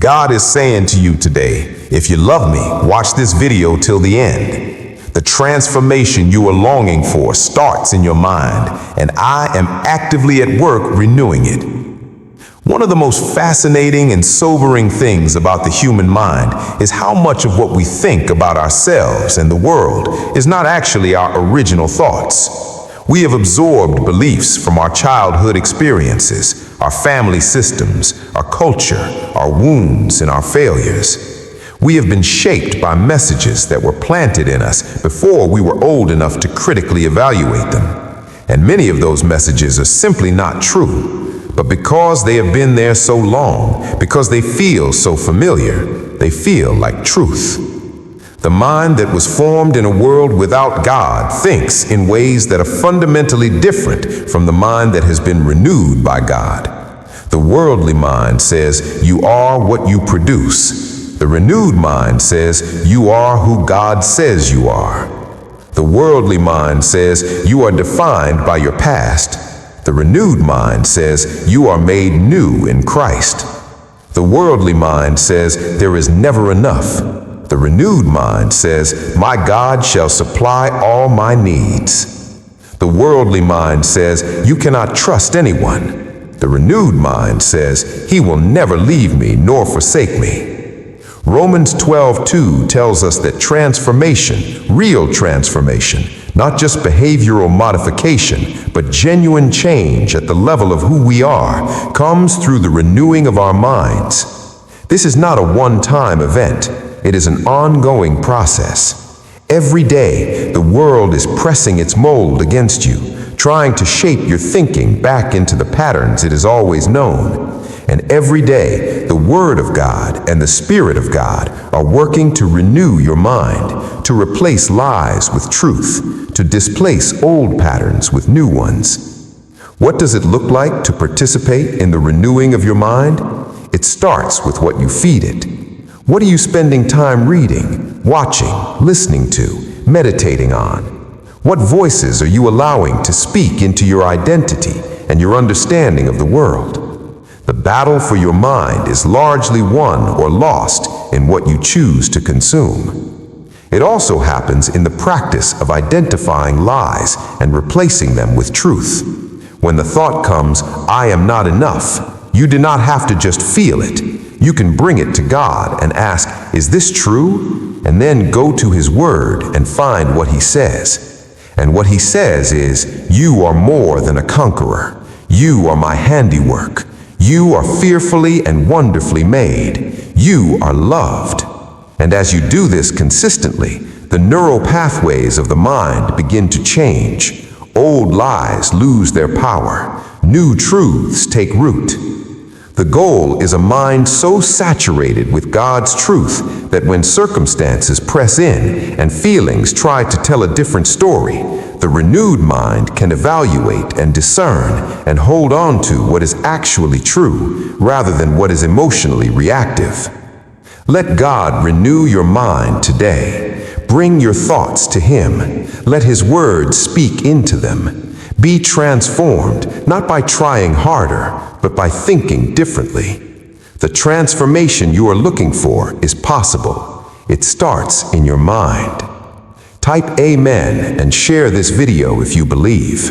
God is saying to you today, if you love me, watch this video till the end. The transformation you are longing for starts in your mind, and I am actively at work renewing it. One of the most fascinating and sobering things about the human mind is how much of what we think about ourselves and the world is not actually our original thoughts. We have absorbed beliefs from our childhood experiences, our family systems, our culture, our wounds, and our failures. We have been shaped by messages that were planted in us before we were old enough to critically evaluate them. And many of those messages are simply not true. But because they have been there so long, because they feel so familiar, they feel like truth. The mind that was formed in a world without God thinks in ways that are fundamentally different from the mind that has been renewed by God. The worldly mind says you are what you produce. The renewed mind says you are who God says you are. The worldly mind says you are defined by your past. The renewed mind says you are made new in Christ. The worldly mind says there is never enough. The renewed mind says, my God shall supply all my needs. The worldly mind says, you cannot trust anyone. The renewed mind says, he will never leave me nor forsake me. Romans 12:2 tells us that transformation, real transformation, not just behavioral modification, but genuine change at the level of who we are, comes through the renewing of our minds. This is not a one-time event. It is an ongoing process. Every day, the world is pressing its mold against you, trying to shape your thinking back into the patterns it has always known. And every day, the Word of God and the Spirit of God are working to renew your mind, to replace lies with truth, to displace old patterns with new ones. What does it look like to participate in the renewing of your mind? It starts with what you feed it. What are you spending time reading, watching, listening to, meditating on? What voices are you allowing to speak into your identity and your understanding of the world? The battle for your mind is largely won or lost in what you choose to consume. It also happens in the practice of identifying lies and replacing them with truth. When the thought comes, I am not enough, you do not have to just feel it. You can bring it to God and ask, is this true? And then go to His Word and find what He says. And what He says is, you are more than a conqueror. You are my handiwork. You are fearfully and wonderfully made. You are loved. And as you do this consistently, the neural pathways of the mind begin to change. Old lies lose their power. New truths take root. The goal is a mind so saturated with God's truth that when circumstances press in and feelings try to tell a different story, the renewed mind can evaluate and discern and hold on to what is actually true rather than what is emotionally reactive. Let God renew your mind today. Bring your thoughts to Him. Let His Word speak into them. Be transformed, not by trying harder, but by thinking differently. The transformation you are looking for is possible. It starts in your mind. Type Amen and share this video if you believe.